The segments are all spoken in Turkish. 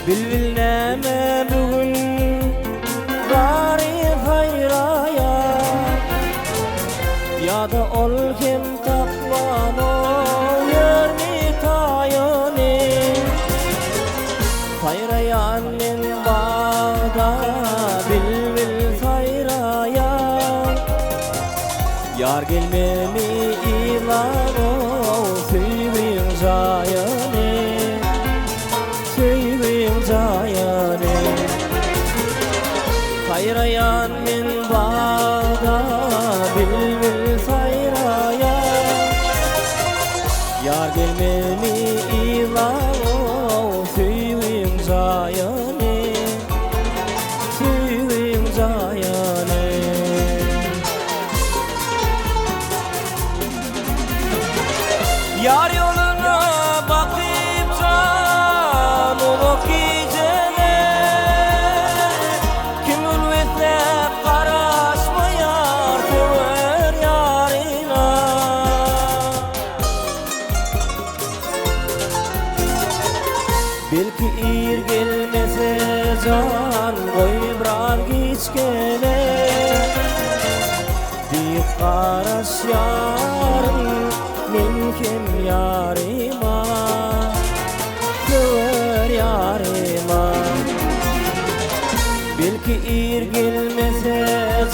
Bilbil näme bugün bari hayraya, ýa-da ol kim tapmano ýörni taýyny. Hayrayan men bagda bilbil hayraya, yar gelmemi ilano süýgün jaýyny, süýgün jaýyny. Hayrayan men bagda bilbil hayraya, yar gelmemi ilano süýgün jaýyny, süýgün jaýyny. Yar yoluna bakyp can ulup gijene, kim ulwetlep garaşmaýar töwer ýaryna. Belki ir gelmese can goý birar giçkene, diýip garaşýarym men kim ýaryma, töwer ýaryma. Belki ir gelmese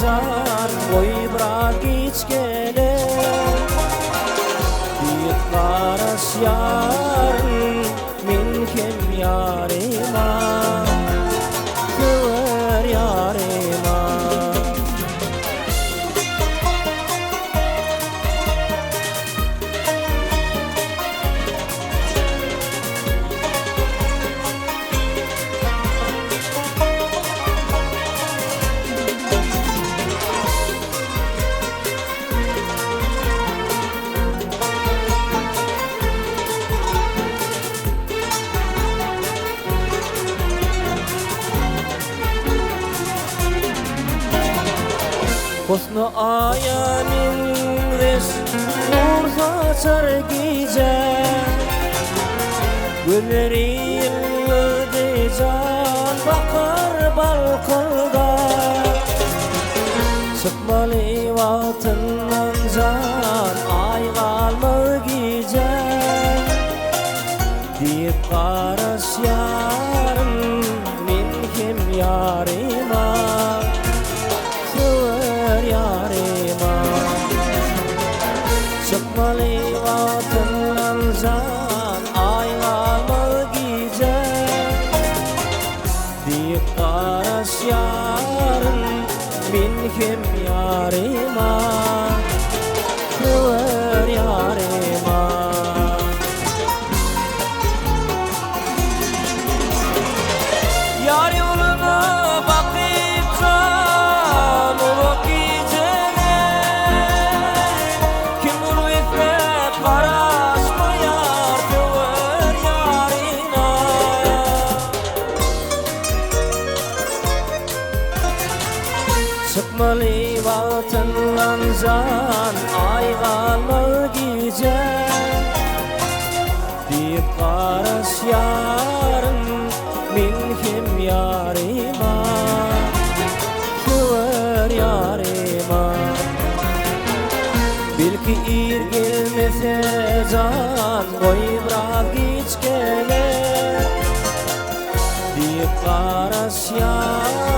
can goý birar giçkene, diýip garaşýarym men kim ýaryma, töwer ýaryma. Husnu ayanin res nur saçar gece, gülleri yıldı can bakar balkonda. Çıkmalı vatından can ay kalma gece, diýip garaşýarym men kim ýaryma, töwer ýaryma. Çıkmaly watyndan can ay galma gije, diýip garaşýarym men kim ýaryma, töwer ýaryma. Yar yoluna bakyp can ulup gijene, kim ulwetlep garaşmaýar töwer ýaryna. Çıkmaly watyndan can ay galma gije, diýip garaşýarym men kim ýaryma, töwer ýaryma. Belki ir gelmese can goý birar giçkene, diýip garaşýarym